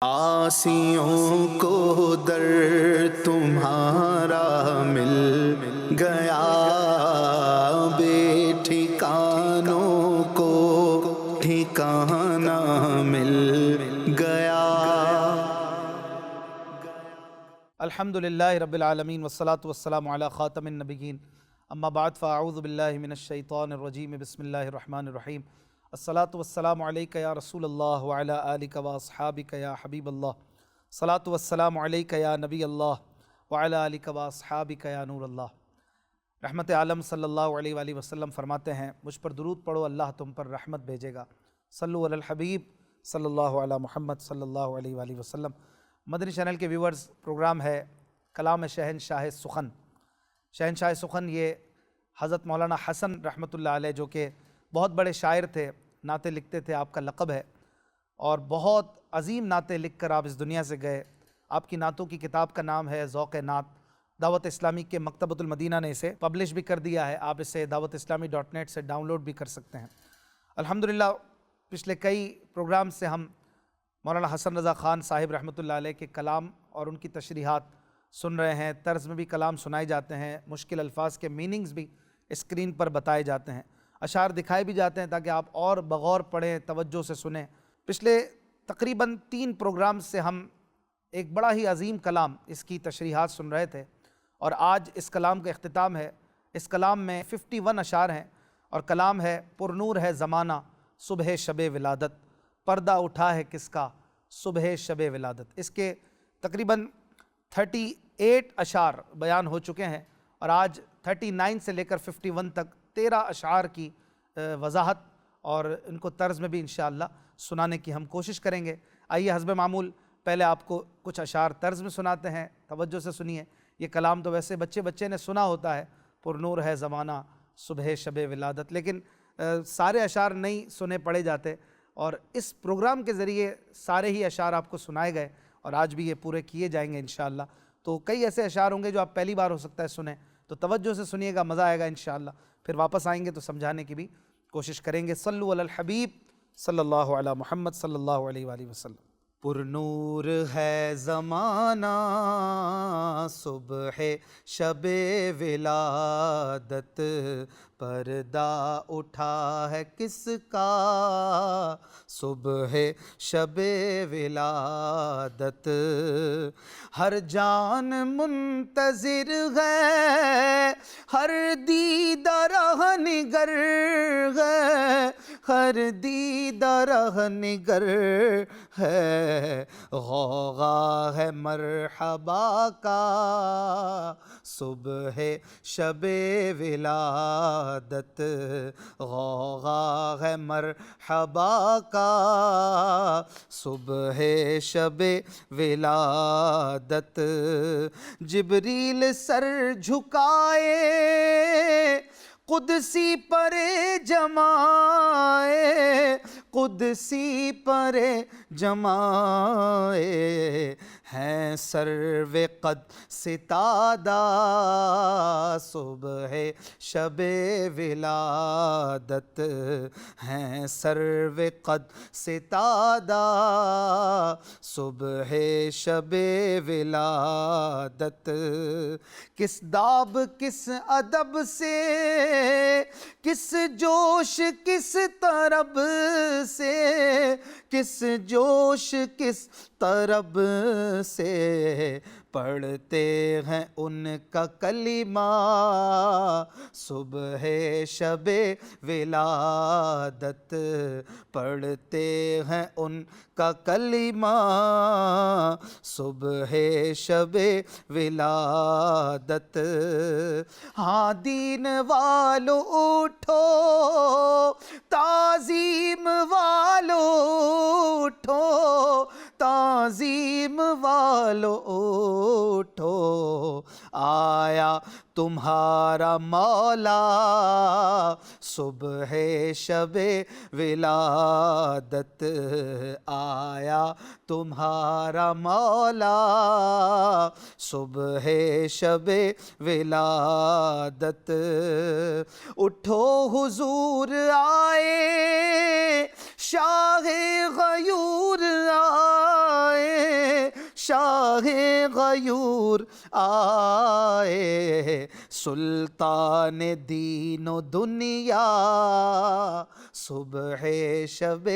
آسیوں کو در تمہارا مل گیا، بے ٹھکانوں کو ٹھکانہ مل گیا۔ الحمدللہ رب العالمین والصلاة والسلام علی خاتم النبیین، اما بعد فاعوذ باللہ من الشیطان الرجیم، بسم اللہ الرحمن الرحیم۔ الصلاة والسلام علیک یا رسول اللہ وعلی آلک واصحابک یا حبیب اللہ، الصلاة والسلام علیک یا نبی اللہ وعلی آلک واصحابک یا نور اللہ۔ رحمت عالم صلی اللہ علیہ وآلہ وسلم فرماتے ہیں، مجھ پر درود پڑھو اللہ تم پر رحمت بھیجے گا۔ صلو علی الحبیب صلی اللہ علی محمد صلی اللہ علیہ وآلہ وسلم۔ مدنی چینل کے ویورز، پروگرام ہے کلام شہنشاہ سخن۔ شہنشاہ سخن یہ حضرت مولانا حسن رحمۃ اللہ علیہ، جو کہ بہت بڑے شاعر تھے، نعتیں لکھتے تھے، آپ کا لقب ہے، اور بہت عظیم نعتیں لکھ کر آپ اس دنیا سے گئے۔ آپ کی نعتوں کی کتاب کا نام ہے ذوق نعت۔ دعوت اسلامی کے مکتبۃ المدینہ نے اسے پبلش بھی کر دیا ہے، آپ اسے dawat-islami.net سے ڈاؤن لوڈ بھی کر سکتے ہیں۔ الحمدللہ پچھلے کئی پروگرام سے ہم مولانا حسن رضا خان صاحب رحمۃ اللہ علیہ کے کلام اور ان کی تشریحات سن رہے ہیں۔ طرز میں بھی کلام سنائے جاتے ہیں، مشکل الفاظ کے میننگز بھی اسکرین پر بتائے جاتے ہیں، اشعار دکھائے بھی جاتے ہیں تاکہ آپ اور بغور پڑھیں، توجہ سے سنیں۔ پچھلے تقریباً 3 پروگرام سے ہم ایک بڑا ہی عظیم کلام، اس کی تشریحات سن رہے تھے، اور آج اس کلام کا اختتام ہے۔ اس کلام میں 51 اشعار ہیں، اور کلام ہے پرنور ہے زمانہ صبح شب ولادت، پردہ اٹھا ہے کس کا صبح شب ولادت۔ اس کے تقریباً 38 اشعار بیان ہو چکے ہیں، اور آج 39 سے لے کر 51 تک 13 اشعار کی وضاحت اور ان کو طرز میں بھی انشاءاللہ سنانے کی ہم کوشش کریں گے۔ آئیے حسب معمول پہلے آپ کو کچھ اشعار طرز میں سناتے ہیں، توجہ سے سنیے۔ یہ کلام تو ویسے بچے نے سنا ہوتا ہے، پرنور ہے زمانہ صبح شب ولادت، لیکن سارے اشعار نہیں سنے پڑے جاتے، اور اس پروگرام کے ذریعے سارے ہی اشعار آپ کو سنائے گئے، اور آج بھی یہ پورے کیے جائیں گے انشاءاللہ۔ تو کئی ایسے اشعار ہوں گے جو آپ پہلی بار ہو سکتا ہے سنیں، تو توجہ سے سنیے گا، مزہ آئے گا انشاءاللہ۔ پھر واپس آئیں گے تو سمجھانے کی بھی کوشش کریں گے۔ صلو علی الحبیب صلی اللہ علی محمد صلی اللہ علیہ وآلہ وسلم۔ پرنور ہے زمانہ صبح شب ولادت، پردہ اٹھا ہے کس کا صبح شب ولادت، ہر جان منتظر ہے، ہر دیدہ رہ نگر ہے، ہر دیدہ رہ نگر ہے، غوغا ہے مرحبا کا صبح شب ولادت، غوغا ہے مرحبا کا صبح شب ولادت، جبریل سر جھکائے قدسی پر جمائے، قدسی پر جمائے، ہیں سرو قد ستادہ صبح شب ولادت، ہیں سرو قد ستادہ صبح شب ولادت، کس داب کس ادب سے، کس جوش کس طرب سے، کس جوش کس طرب سے پڑھتے ہیں ان کا کلمہ صبح شب ولادت، پڑھتے ہیں ان کا کلمہ صبح شب ولادت۔ ہاں دین والو اٹھو، تعظیم والو اٹھو، تعظیم والو اٹھو، آیا تمہارا مولا صبح شب ولادت، آیا تمہارا مولا صبح شب ولادت، اٹھو حضور آئے، شاہ غیور آئے، شاہ غیور آئے، سلطان دین و دنیا، صبح شب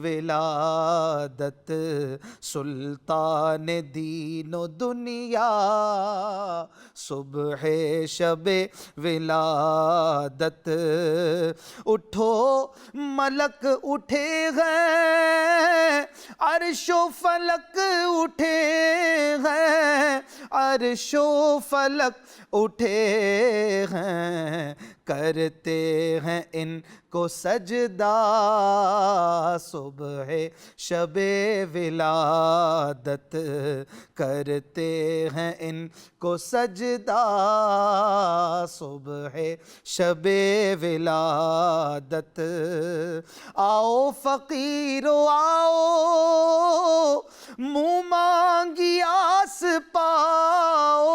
ولادت، سلطان دین و دنیا، صبح شب ولادت۔ اٹھو ملک اٹھے ہیں، عرش و فلک اٹھے ہیں، عرش و فلک اٹھے ہیں، کرتے ہیں ان کو سجدہ، صبح شب ولادت، کرتے ہیں ان کو سجدہ، صبح شب ولادت۔ آؤ فقیرو آؤ، منہ مانگی آس پاؤ،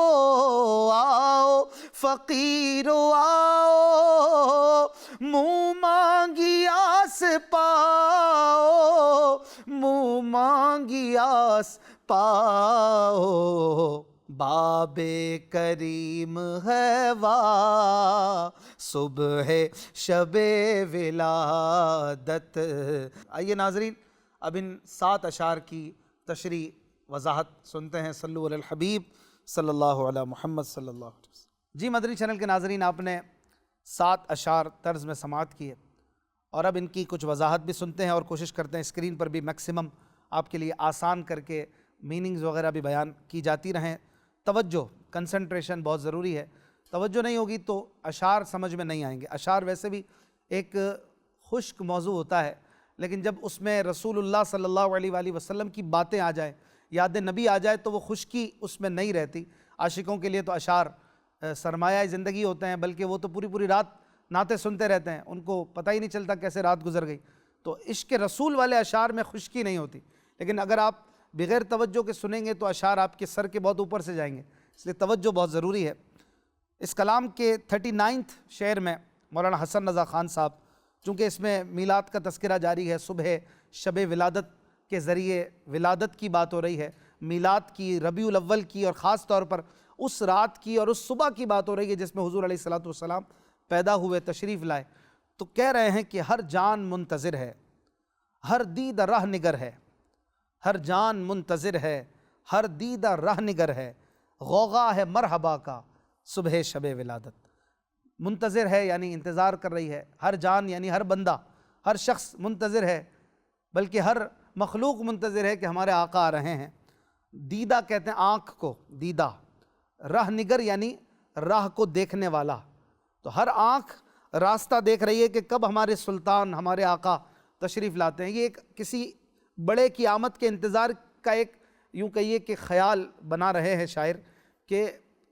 آؤ فقیرو آؤ، منہ مانگی آس پاؤ، منہ مانگی آس پاؤ، باب کریم ہے واہ، صبح شب ولادت۔ آئیے ناظرین، اب ان 7 اشعار کی تشریح وضاحت سنتے ہیں۔ صلو علی الحبیب صلی اللہ علی محمد صلی اللہ علیہ وسلم۔ جی مدنی چینل کے ناظرین، آپ نے 7 اشعار طرز میں سماعت کیے، اور اب ان کی کچھ وضاحت بھی سنتے ہیں، اور کوشش کرتے ہیں اسکرین پر بھی میکسیمم آپ کے لیے آسان کر کے میننگز وغیرہ بھی بیان کی جاتی رہیں۔ توجہ، کنسنٹریشن بہت ضروری ہے، توجہ نہیں ہوگی تو اشعار سمجھ میں نہیں آئیں گے۔ اشعار ویسے بھی ایک خشک موضوع ہوتا ہے، لیکن جب اس میں رسول اللہ صلی اللہ علیہ وآلہ وسلم کی باتیں آ جائیں، یاد نبی آ جائے، تو وہ خشکی اس میں نہیں رہتی۔ عاشقوں کے لیے تو اشعار سرمایہ زندگی ہوتے ہیں، بلکہ وہ تو پوری رات نعتیں سنتے رہتے ہیں، ان کو پتہ ہی نہیں چلتا کیسے رات گزر گئی۔ تو عشق رسول والے اشعار میں خشکی نہیں ہوتی، لیکن اگر آپ بغیر توجہ کے سنیں گے تو اشعار آپ کے سر کے بہت اوپر سے جائیں گے، اس لیے توجہ بہت ضروری ہے۔ اس کلام کے 39 شعر میں مولانا حسن رضا خان صاحب، چونکہ اس میں میلاد کا تذکرہ جاری ہے، صبح شب ولادت کے ذریعے ولادت کی بات ہو رہی ہے، میلاد کی، ربیع الاول کی، اور خاص طور پر اس رات کی اور اس صبح کی بات ہو رہی ہے جس میں حضور علیہ الصلوۃ پیدا ہوئے، تشریف لائے، تو کہہ رہے ہیں کہ ہر جان منتظر ہے، ہر دید راہ نگر ہے، ہر جان منتظر ہے، ہر دید راہ نگر ہے، غوغا ہے مرحبا کا صبح شب ولادت۔ منتظر ہے یعنی انتظار کر رہی ہے، ہر جان یعنی ہر بندہ، ہر شخص منتظر ہے، بلکہ ہر مخلوق منتظر ہے کہ ہمارے آقا آ رہے ہیں۔ دیدہ کہتے ہیں آنکھ کو، دیدہ۔ راہ نگر یعنی راہ کو دیکھنے والا، تو ہر آنکھ راستہ دیکھ رہی ہے کہ کب ہمارے سلطان، ہمارے آقا تشریف لاتے ہیں۔ یہ ایک کسی بڑے کی آمد کے انتظار کا ایک یوں کہیے کہ خیال بنا رہے ہیں شاعر، کہ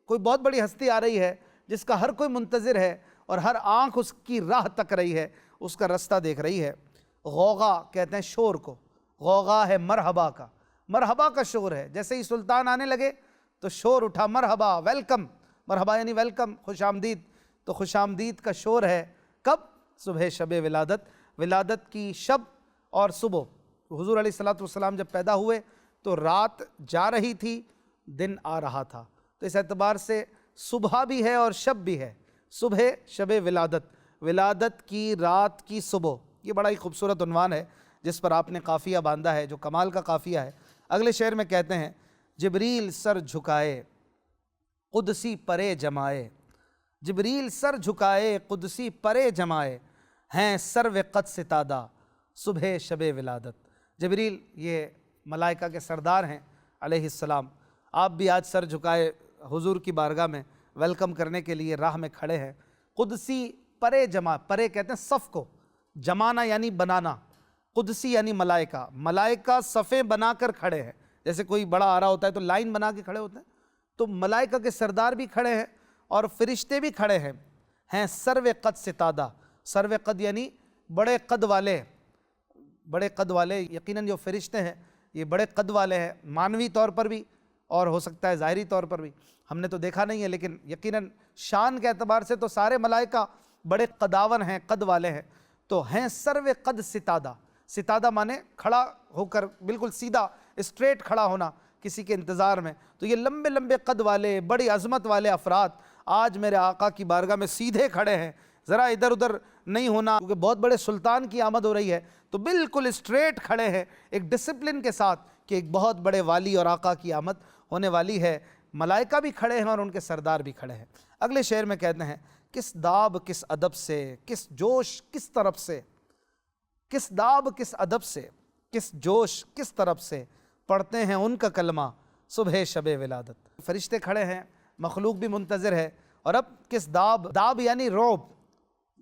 کوئی بہت بڑی ہستی آ رہی ہے جس کا ہر کوئی منتظر ہے، اور ہر آنکھ اس کی راہ تک رہی ہے، اس کا رستہ دیکھ رہی ہے۔ غوغا کہتے ہیں شور کو، غوغا ہے مرحبا کا، مرحبا کا شور ہے، جیسے ہی سلطان آنے لگے تو شور اٹھا، مرحبا، ویلکم، مرحبا یعنی ویلکم، خوش آمدید، تو خوش آمدید کا شور ہے۔ کب؟ صبح شب ولادت، ولادت کی شب اور صبح۔ حضور علیہ الصلوۃ جب پیدا ہوئے تو رات جا رہی تھی، دن آ رہا تھا، تو اس اعتبار سے صبح بھی ہے اور شب بھی ہے۔ صبح شب ولادت، ولادت کی رات کی صبح، یہ بڑا ہی خوبصورت عنوان ہے جس پر آپ نے قافیہ باندھا ہے، جو کمال کا قافیہ ہے۔ اگلے شعر میں کہتے ہیں، جبریل سر جھکائے قدسی پرے جمائے، جبریل سر جھکائے قدسی پرے جمائے، ہیں سرو قد ستادہ صبح شب ولادت۔ جبریل یہ ملائکہ کے سردار ہیں علیہ السلام، آپ بھی آج سر جھکائے حضور کی بارگاہ میں ویلکم کرنے کے لیے راہ میں کھڑے ہیں۔ قدسی پرے جمع، پرے کہتے ہیں صف کو، جمانا یعنی بنانا، قدسی یعنی ملائکہ، ملائکہ صفیں بنا کر کھڑے ہیں، جیسے کوئی بڑا آ رہا ہوتا ہے تو لائن بنا کے کھڑے ہوتے ہیں، تو ملائکہ کے سردار بھی کھڑے ہیں اور فرشتے بھی کھڑے ہیں سرو قد ستادہ، سرو قد یعنی بڑے قد والے، بڑے قد والے، یقیناً جو فرشتے ہیں یہ بڑے قد والے ہیں، معنوی طور پر بھی اور ہو سکتا ہے ظاہری طور پر بھی، ہم نے تو دیکھا نہیں ہے، لیکن یقیناً شان کے اعتبار سے تو سارے ملائکہ بڑے قداور ہیں، قد والے ہیں، تو ہیں سرو قد ستادہ، ستادہ مانے کھڑا ہو کر بالکل سیدھا اسٹریٹ کھڑا ہونا، کسی کے انتظار میں، تو یہ لمبے لمبے قد والے بڑی عظمت والے افراد آج میرے آقا کی بارگاہ میں سیدھے کھڑے ہیں، ذرا ادھر ادھر نہیں ہونا، کیونکہ بہت بڑے سلطان کی آمد ہو رہی ہے، تو بالکل اسٹریٹ کھڑے ہیں ایک ڈسپلن کے ساتھ کہ ایک بہت بڑے والی اور آقا کی آمد ہونے والی ہے۔ ملائکہ بھی کھڑے ہیں اور ان کے سردار بھی کھڑے ہیں۔ اگلے شعر میں کہتے ہیں، کس داب کس ادب سے، کس جوش کس طرف سے، کس داب کس ادب سے، کس جوش کس طرف سے پڑھتے ہیں ان کا کلمہ صبح شب ولادت۔ فرشتے کھڑے ہیں، مخلوق بھی منتظر ہے، اور اب کس داب، داب یعنی رعب،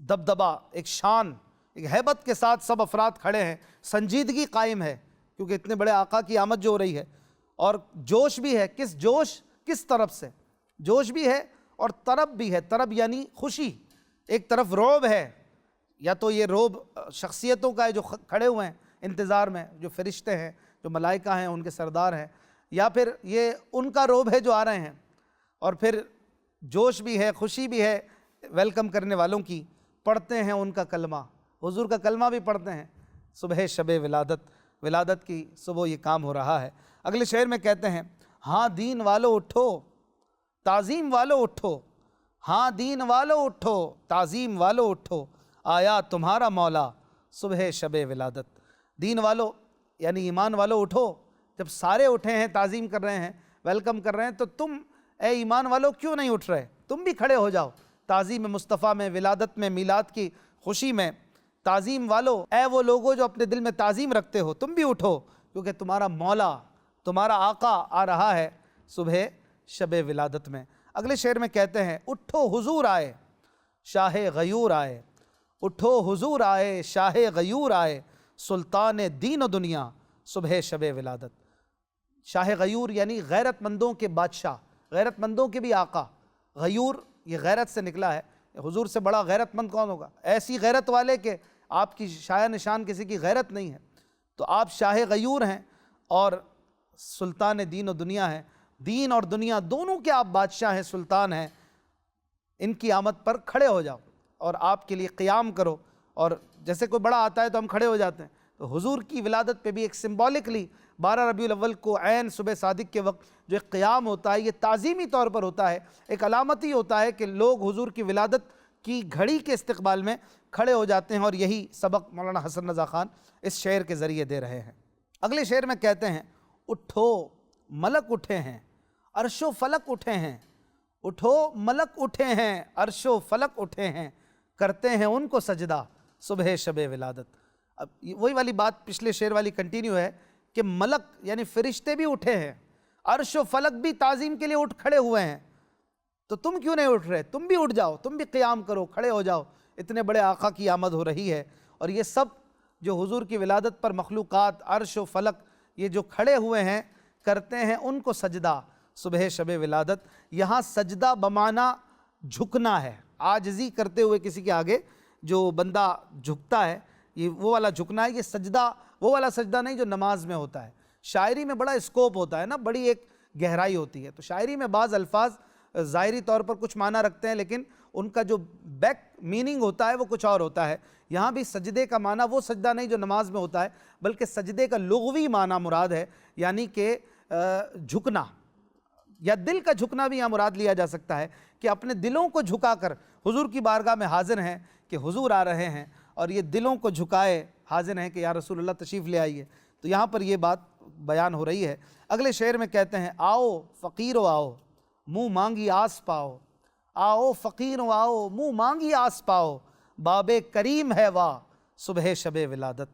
دبدبا، ایک شان، ایک ہیبت کے ساتھ سب افراد کھڑے ہیں، سنجیدگی قائم ہے کیونکہ اتنے بڑے آقا کی آمد جو ہو رہی ہے، اور جوش بھی ہے۔ کس جوش کس طرف سے، جوش بھی ہے اور طرب بھی ہے۔ طرب یعنی خوشی، ایک طرف رعب ہے، یا تو یہ رعب شخصیتوں کا ہے جو کھڑے ہوئے ہیں انتظار میں، جو فرشتے ہیں، جو ملائکہ ہیں، ان کے سردار ہیں، یا پھر یہ ان کا رعب ہے جو آ رہے ہیں، اور پھر جوش بھی ہے، خوشی بھی ہے ویلکم کرنے والوں کی، پڑھتے ہیں ان کا کلمہ، حضور کا کلمہ بھی پڑھتے ہیں صبح شب ولادت، ولادت کی صبح یہ کام ہو رہا ہے۔ اگلے شعر میں کہتے ہیں، ہاں دین والو اٹھو، تعظیم والو اٹھو، ہاں دین والو اٹھو، تعظیم والو اٹھو، آیا تمہارا مولا صبح شب ولادت۔ دین والو یعنی ایمان والو اٹھو، جب سارے اٹھے ہیں، تعظیم کر رہے ہیں، ویلکم کر رہے ہیں، تو تم اے ایمان والو کیوں نہیں اٹھ رہے؟ تم بھی کھڑے ہو جاؤ تعظیم مصطفیٰ میں، ولادت میں، میلاد کی خوشی میں۔ تعظیم والو، اے وہ لوگوں جو اپنے دل میں تعظیم رکھتے ہو، تم بھی اٹھو، کیونکہ تمہارا مولا، تمہارا آقا آ رہا ہے صبح شب ولادت میں۔ اگلے شعر میں کہتے ہیں، اٹھو حضور آئے شاہ غیور آئے، اٹھو حضور آئے شاہ غیور آئے، سلطان دین و دنیا صبح شب ولادت۔ شاہ غیور یعنی غیرت مندوں کے بادشاہ، غیرت مندوں کے بھی آقا۔ غیور یہ غیرت سے نکلا ہے، حضور سے بڑا غیرت مند کون ہوگا؟ ایسی غیرت والے کہ آپ کی شایہ نشان کسی کی غیرت نہیں ہے، تو آپ شاہ غیور ہیں اور سلطان دین و دنیا ہیں۔ دین اور دنیا دونوں کے آپ بادشاہ ہیں، سلطان ہیں، ان کی آمد پر کھڑے ہو جاؤ اور آپ کے لیے قیام کرو۔ اور جیسے کوئی بڑا آتا ہے تو ہم کھڑے ہو جاتے ہیں، تو حضور کی ولادت پہ بھی ایک سمبولکلی 12 ربیع الاول کو عین صبح صادق کے وقت جو ایک قیام ہوتا ہے، یہ تعظیمی طور پر ہوتا ہے، ایک علامتی ہوتا ہے کہ لوگ حضور کی ولادت کی گھڑی کے استقبال میں کھڑے ہو جاتے ہیں، اور یہی سبق مولانا حسن رضا خان اس شعر کے ذریعے دے رہے ہیں۔ اگلے شعر میں کہتے ہیں، اٹھو ملک اٹھے ہیں عرش و فلک اٹھے ہیں، اٹھو ملک اٹھے ہیں عرش و فلک اٹھے ہیں، کرتے ہیں ان کو سجدہ صبح شب ولادت۔ اب وہی والی بات پچھلے شعر والی کنٹینیو ہے کہ ملک یعنی فرشتے بھی اٹھے ہیں، عرش و فلک بھی تعظیم کے لیے اٹھ کھڑے ہوئے ہیں، تو تم کیوں نہیں اٹھ رہے؟ تم بھی اٹھ جاؤ، تم بھی قیام کرو، کھڑے ہو جاؤ، اتنے بڑے آقا کی آمد ہو رہی ہے۔ اور یہ سب جو حضور کی ولادت پر مخلوقات، عرش و فلک، یہ جو کھڑے ہوئے ہیں، کرتے ہیں ان کو سجدہ صبح شب ولادت۔ یہاں سجدہ بمعنی جھکنا ہے، عاجزی کرتے ہوئے کسی کے آگے جو بندہ جھکتا ہے، یہ وہ والا جھکنا ہے۔ یہ سجدہ وہ والا سجدہ نہیں جو نماز میں ہوتا ہے، شاعری میں بڑا اسکوپ ہوتا ہے نا، بڑی ایک گہرائی ہوتی ہے، تو شاعری میں بعض الفاظ ظاہری طور پر کچھ معنی رکھتے ہیں، لیکن ان کا جو بیک میننگ ہوتا ہے وہ کچھ اور ہوتا ہے۔ یہاں بھی سجدے کا معنی وہ سجدہ نہیں جو نماز میں ہوتا ہے، بلکہ سجدے کا لغوی معنی مراد ہے، یعنی کہ جھکنا، یا دل کا جھکنا بھی یہاں مراد لیا جا سکتا ہے کہ اپنے دلوں کو جھکا کر حضور کی بارگاہ میں حاضر ہیں کہ حضور آ رہے ہیں، اور یہ دلوں کو جھکائے حاضر ہیں کہ یا رسول اللہ تشریف لے آئیے۔ تو یہاں پر یہ بات بیان ہو رہی ہے۔ اگلے شعر میں کہتے ہیں، آؤ فقیرو آؤ منہ مانگی آس پاؤ، آؤ فقیرو آؤ منہ مانگی آس پاؤ، باب کریم ہے واہ صبح شب ولادت۔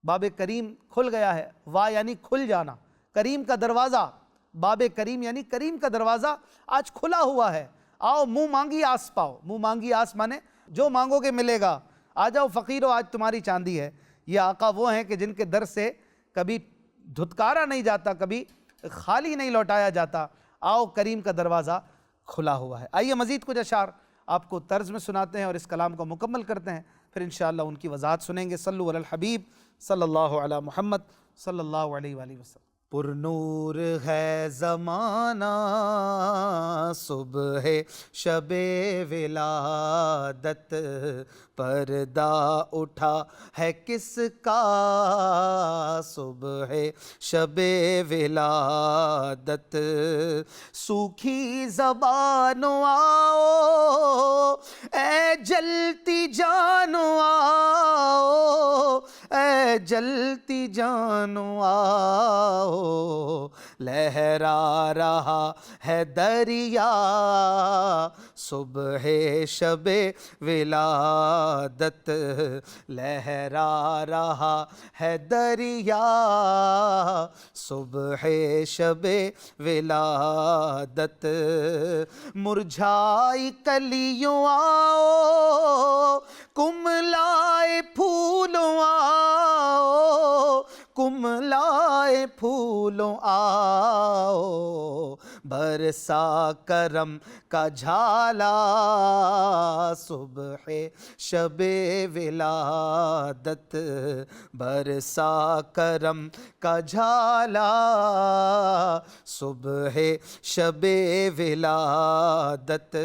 باب کریم کھل گیا ہے، واہ یعنی کھل جانا، کریم کا دروازہ، باب کریم یعنی کریم کا دروازہ آج کھلا ہوا ہے۔ آؤ منہ مانگی آس پاؤ، منہ مانگی آس مانے جو مانگو گے ملے گا، آ جاؤ فقیرو آج تمہاری چاندی ہے۔ یہ آقا وہ ہیں کہ جن کے در سے کبھی دھتکارا نہیں جاتا، کبھی خالی نہیں لوٹایا جاتا۔ آؤ کریم کا دروازہ کھلا ہوا ہے۔ آئیے مزید کچھ اشعار آپ کو طرز میں سناتے ہیں اور اس کلام کو مکمل کرتے ہیں، پھر انشاءاللہ ان کی وضاحت سنیں گے۔ صلو علی الحبیب صلی اللہ علی محمد صلی اللہ علیہ وآلہ وسلم۔ پر نور ہے زمانہ صبح شب ولادت، پردہ اٹھا ہے کس کا صبح شب ولادت، سوکھی زبانوں آؤ اے جلتی جانو آؤ، اے جلتی جانو آؤ، لہرا رہا ہے دریا صبح شب ولادت، لہرا رہا ہے دریا صبح شب ولادت، مرجھائی کلیوں آؤ کملائے پھولوں آؤ، کملائے پھولوں آؤ، برسا کرم کا جھالا صبح شب ولادت، برسا کرم کا جھالا صبح شب ولادت،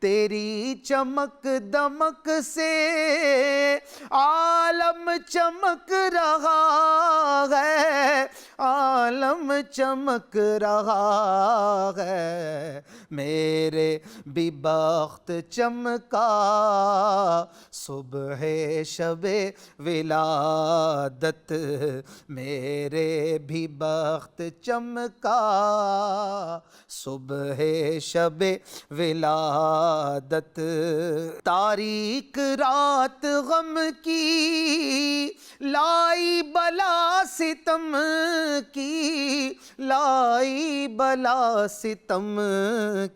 تیری چمک دمک سے عالم چمک رہا ہے، عالم چمک رہا ہے، میرے بھی بخت چمکا صبح شب ولادت، میرے بھی بخت چمکا صبح شب ولادت، تاریک رات غم کی لائی بلا ستم کی، لائی بلا ستم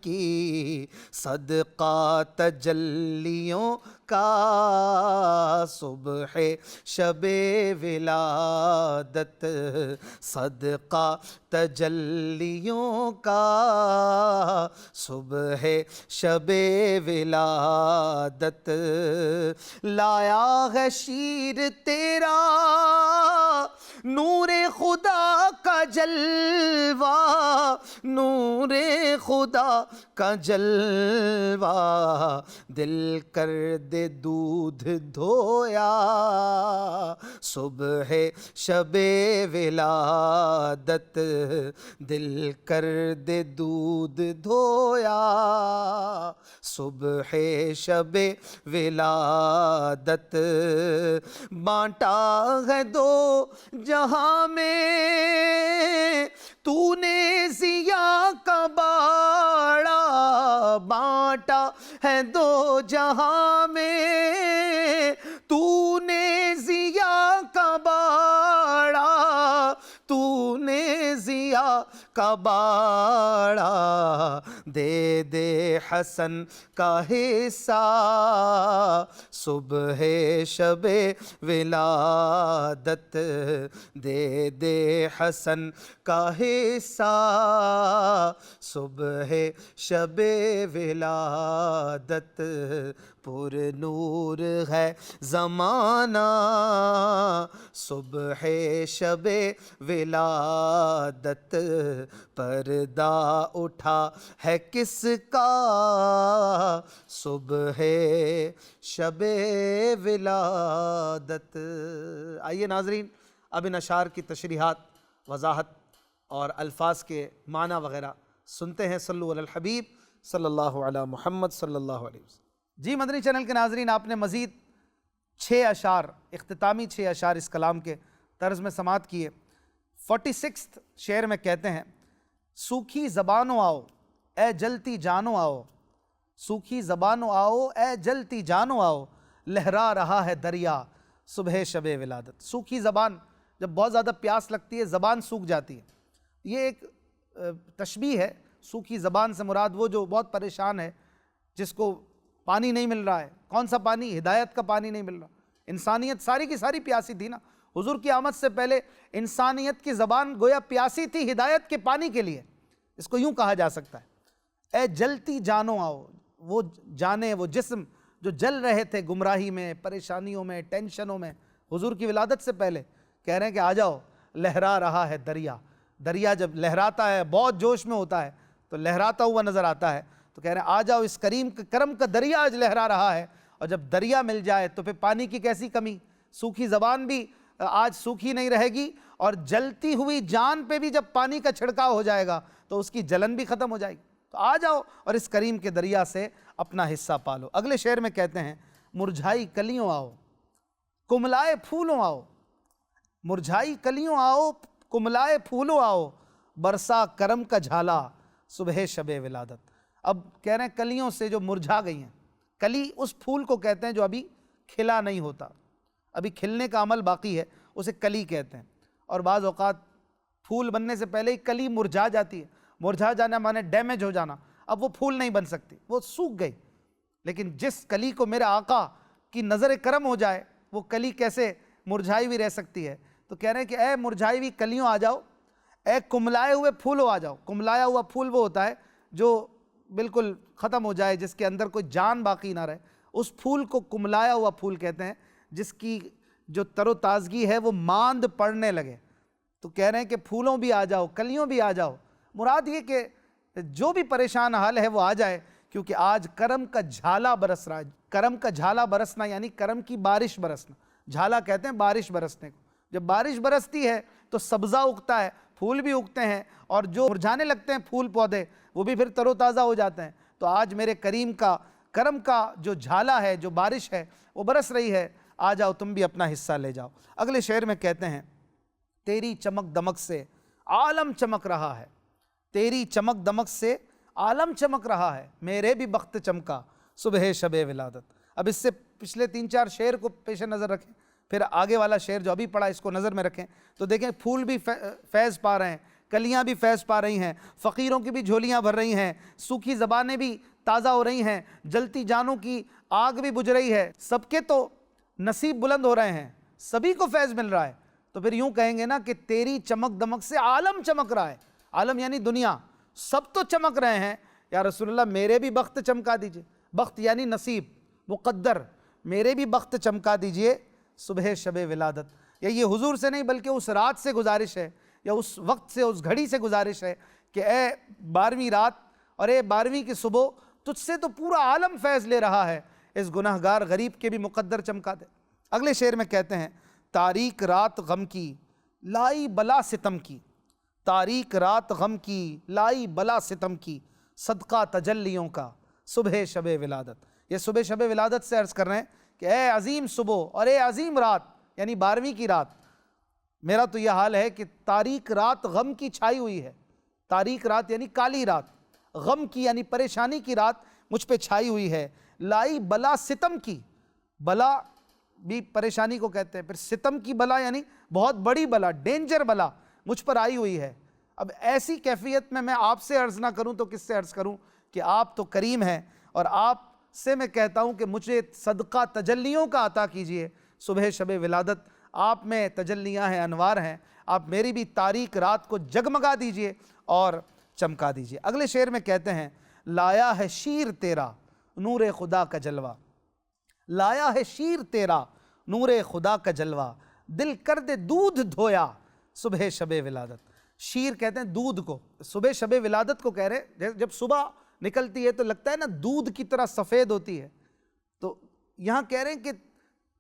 کی، صدقہ تجلیوں کا صبح شب ولادت، صدقہ تجلیوں کا صبح شب ولادت، لایا ہے شیر تیرا نور خدا کا جلوہ، نور خدا کا جلوہ، دل کر دے دودھ دھویا صبح شب ولادت، دل کر دے دودھ دھویا صبح شب ولادت، بانٹا ہے دو جہاں میں تو نے ضیا کا باڑا، بانٹا ہے دو جہاں میں تو نے ضیا کا باڑا، تو نے ضیا کا باڑا، دے دے حسن کا حصہ صبح شب ولادت، دے دے حسن کا حصہ صبح شب ولادت، پر نور ہے زمانہ صبح شب ولادت، پردہ اٹھا ہے کس کا صبح شب ولادت۔ آئیے ناظرین، اب ان اشعار کی تشریحات، وضاحت اور الفاظ کے معنی وغیرہ سنتے ہیں۔ صلو علی الحبیب صلی اللہ علی محمد صلی اللہ علیہ وسلم۔ جی مدنی چینل کے ناظرین، آپ نے مزید 6 اشعار، اختتامی 6 اشعار اس کلام کے طرز میں سماعت کیے۔ 46 شعر میں کہتے ہیں، سوکھی زبانوں آؤ اے جلتی جانو آؤ، سوکھی زبانوں آؤ اے جلتی جانو آؤ، لہرا رہا ہے دریا صبح شب ولادت۔ سوکھی زبان، جب بہت زیادہ پیاس لگتی ہے زبان سوکھ جاتی ہے، یہ ایک تشبیہ ہے۔ سوکھی زبان سے مراد وہ جو بہت پریشان ہے، جس کو پانی نہیں مل رہا ہے۔ کون سا پانی؟ ہدایت کا پانی نہیں مل رہا۔ انسانیت ساری کی ساری پیاسی تھی نا، حضور کی آمد سے پہلے انسانیت کی زبان گویا پیاسی تھی ہدایت کے پانی کے لیے، اس کو یوں کہا جا سکتا ہے۔ اے جلتی جانو آؤ، وہ جانیں، وہ جسم جو جل رہے تھے گمراہی میں، پریشانیوں میں، ٹینشنوں میں، حضور کی ولادت سے پہلے کہہ رہے ہیں کہ آ جاؤ، لہرا رہا ہے دریا۔ دریا جب لہراتا ہے، بہت جوش میں ہوتا ہے تو لہراتا ہوا نظر آتا ہے، تو کہہ رہے ہیں آ جاؤ، اس کریم کرم کا دریا آج لہرا رہا ہے، اور جب دریا مل جائے تو پھر پانی کی کیسی کمی، سوکھی زبان بھی آج سوکھی نہیں رہے گی، اور جلتی ہوئی جان پہ بھی جب پانی کا چھڑکاؤ ہو جائے گا تو اس کی جلن بھی ختم ہو جائے گی۔ تو آ جاؤ اور اس کریم کے دریا سے اپنا حصہ پالو۔ اگلے شعر میں کہتے ہیں مرجھائی کلیوں آؤ کملائے پھولوں آؤ، مرجھائی کلیوں آؤ کملائے پھولوں آؤ، برسا کرم کا جھالا صبح شب ولادت۔ اب کہہ رہے ہیں کلیوں سے جو مرجھا گئی ہیں، کلی اس پھول کو کہتے ہیں جو ابھی کھلا نہیں ہوتا، ابھی کھلنے کا عمل باقی ہے، اسے کلی کہتے ہیں۔ اور بعض اوقات پھول بننے سے پہلے ہی کلی مرجھا جاتی ہے، مرجھا جانا مانے ڈیمیج ہو جانا، اب وہ پھول نہیں بن سکتی، وہ سوکھ گئی۔ لیکن جس کلی کو میرے آقا کی نظر کرم ہو جائے وہ کلی کیسے مرجھائی ہوئی رہ سکتی ہے؟ تو کہہ رہے ہیں کہ اے مرجھائی ہوئی کلیوں آ جاؤ، اے کملائے ہوئے پھولوں آ جاؤ۔ کملایا ہوا پھول وہ ہوتا ہے جو بالکل ختم ہو جائے، جس کے اندر کوئی جان باقی نہ رہے، اس پھول کو کملایا ہوا پھول کہتے ہیں، جس کی جو تر و تازگی ہے وہ ماند پڑنے لگے۔ تو کہہ رہے ہیں کہ پھولوں بھی آ جاؤ، کلیوں بھی آ جاؤ، مراد یہ کہ جو بھی پریشان حال ہے وہ آ جائے، کیونکہ آج کرم کا جھالا برس رہا ہے۔ کرم کا جھالا برسنا یعنی کرم کی بارش برسنا، جھالا کہتے ہیں بارش برسنے کو۔ جب بارش برستی ہے تو سبزہ اگتا ہے، پھول بھی اگتے ہیں، اور جو مرجھانے لگتے ہیں پھول پودے وہ بھی پھر تر و تازہ ہو جاتے ہیں۔ تو آج میرے کریم کا کرم کا جو جھالا ہے، جو بارش ہے وہ برس رہی ہے، آ جاؤ تم بھی اپنا حصہ لے جاؤ۔ اگلے شعر میں کہتے ہیں تیری چمک دمک سے عالم چمک رہا ہے، تیری چمک دمک سے عالم چمک رہا ہے، میرے بھی بخت چمکا صبح شب ولادت۔ اب اس سے پچھلے 3-4 شعر کو پیش نظر رکھیں، پھر آگے والا شعر جو ابھی پڑھا اس کو نظر میں رکھیں تو دیکھیں پھول بھی فیض پا رہے ہیں، کلیاں بھی فیض پا رہی ہیں، فقیروں کی بھی جھولیاں بھر رہی ہیں، سوکھی زبانیں بھی تازہ ہو رہی ہیں، جلتی جانوں کی آگ بھی بجھ رہی ہے، سب کے تو نصیب بلند ہو رہے ہیں، سبھی کو فیض مل رہا ہے۔ تو پھر یوں کہیں گے نا کہ تیری چمک دمک سے عالم چمک رہا ہے، عالم یعنی دنیا، سب تو چمک رہے ہیں، یا رسول اللہ میرے بھی بخت چمکا دیجئے، بخت یعنی نصیب مقدر، میرے بھی بخت چمکا دیجئے صبح شب ولادت۔ یا یہ حضور سے نہیں بلکہ اس رات سے گزارش ہے، یا اس وقت سے، اس گھڑی سے گزارش ہے کہ اے 12ویں رات اور اے 12ویں کی صبح، تجھ سے تو پورا عالم فیض لے رہا ہے، اس گناہگار غریب کے بھی مقدر چمکا دے۔ اگلے شعر میں کہتے ہیں تاریک رات غم کی لائی بلا ستم کی، تاریک رات غم کی لائی بلا ستم کی، صدقہ تجلیوں کا صبح شب ولادت۔ یہ صبح شب ولادت سے عرض کر رہے ہیں کہ اے عظیم صبح اور اے عظیم رات، یعنی 12ویں کی رات، میرا تو یہ حال ہے کہ تاریک رات غم کی چھائی ہوئی ہے، تاریک رات یعنی کالی رات، غم کی یعنی پریشانی کی رات مجھ پہ چھائی ہوئی ہے، لائی بلا ستم کی، بلا بھی پریشانی کو کہتے ہیں، پھر ستم کی بلا یعنی بہت بڑی بلا، ڈینجر بلا مجھ پر آئی ہوئی ہے۔ اب ایسی کیفیت میں آپ سے عرض نہ کروں تو کس سے عرض کروں کہ آپ تو کریم ہیں، اور آپ سے میں کہتا ہوں کہ مجھے صدقہ تجلیوں کا عطا کیجئے صبح شب ولادت۔ آپ میں تجلیاں ہیں، انوار ہیں، آپ میری بھی تاریک رات کو جگمگا دیجئے اور چمکا دیجئے۔ اگلے شعر میں کہتے ہیں لایا ہے شیر تیرا نور خدا کا جلوہ، لایا ہے شیر تیرا نور خدا کا جلوہ، دل کر دے دودھ دھویا صبح شب ولادت۔ شیر کہتے ہیں دودھ کو، صبح شب ولادت کو کہہ رہے، جب صبح نکلتی ہے تو لگتا ہے نا دودھ کی طرح سفید ہوتی ہے، تو یہاں کہہ رہے ہیں کہ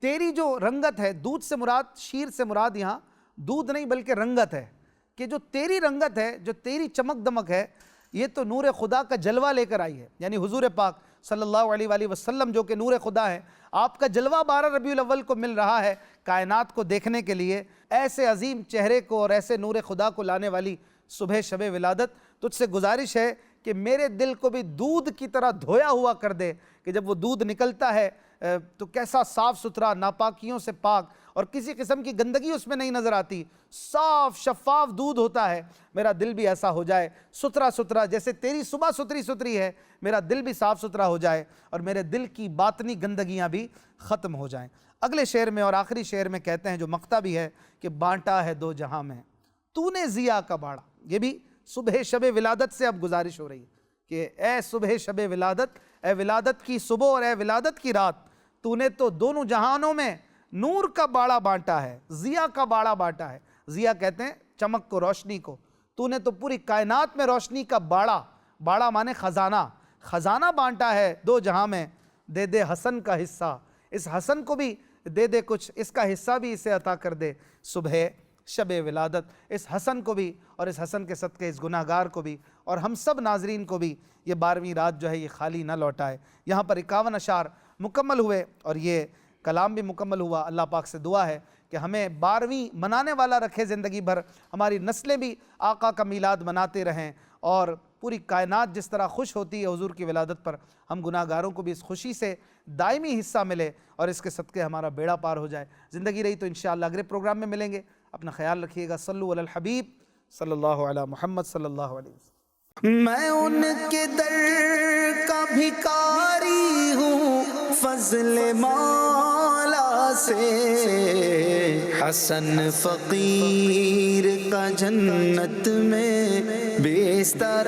تیری جو رنگت ہے، دودھ سے مراد، شیر سے مراد یہاں دودھ نہیں بلکہ رنگت ہے، کہ جو تیری رنگت ہے، جو تیری چمک دمک ہے، یہ تو نور خدا کا جلوہ لے کر آئی ہے، یعنی حضور پاک صلی اللہ علیہ وآلہ وسلم جو کہ نور خدا ہے، آپ کا جلوہ 12 ربیع الاول کو مل رہا ہے کائنات کو دیکھنے کے لیے۔ ایسے عظیم چہرے کو اور ایسے نور خدا کو لانے والی صبح شب ولادت، تجھ سے گزارش ہے کہ میرے دل کو بھی دودھ کی طرح دھویا ہوا کر دے، کہ جب وہ دودھ نکلتا ہے تو کیسا صاف ستھرا، ناپاکیوں سے پاک، اور کسی قسم کی گندگی اس میں نہیں نظر آتی، صاف شفاف دودھ ہوتا ہے۔ میرا دل بھی ایسا ہو جائے ستھرا ستھرا، جیسے تیری صبح ستھری ستھری ہے، میرا دل بھی صاف ستھرا ہو جائے اور میرے دل کی باطنی گندگیاں بھی ختم ہو جائیں۔ اگلے شعر میں اور آخری شعر میں کہتے ہیں، جو مقطع بھی ہے، کہ بانٹا ہے دو جہاں میں تو نے ضیا کا باڑا۔ یہ بھی صبح شب ولادت سے اب گزارش ہو رہی ہے کہ اے صبح شب ولادت، اے ولادت کی صبح اور اے ولادت کی رات، تو نے تو دونوں جہانوں میں نور کا باڑا بانٹا ہے، ضیا کا باڑا بانٹا ہے۔ ضیا کہتے ہیں چمک کو، روشنی کو۔ تو نے تو پوری کائنات میں روشنی کا باڑا، باڑا مانے خزانہ، خزانہ بانٹا ہے دو جہاں میں، دے دے حسن کا حصہ، اس حسن کو بھی دے دے کچھ، اس کا حصہ بھی اسے عطا کر دے صبح شب ولادت، اس حسن کو بھی اور اس حسن کے صدقے اس گناہ گار کو بھی اور ہم سب ناظرین کو بھی یہ 12ویں رات جو ہے یہ خالی نہ لوٹائے۔ یہاں پر 51 اشعار مکمل ہوئے اور یہ کلام بھی مکمل ہوا۔ اللہ پاک سے دعا ہے کہ ہمیں 12ویں منانے والا رکھے زندگی بھر، ہماری نسلیں بھی آقا کا میلاد مناتے رہیں، اور پوری کائنات جس طرح خوش ہوتی ہے حضور کی ولادت پر، ہم گناہ گاروں کو بھی اس خوشی سے دائمی حصہ ملے اور اس کے صدقے ہمارا بیڑا پار ہو جائے۔ زندگی رہی تو انشاءاللہ اگلے پروگرام میں ملیں گے۔ اپنا خیال رکھیے گا۔ صلو علی الحبیب صلی اللہ علی محمد صلی اللہ علیہ وسلم۔ میں ان کے در کا بھکاری ہوں فضل مولا سے، حسن فقیر کا جنت میں بستر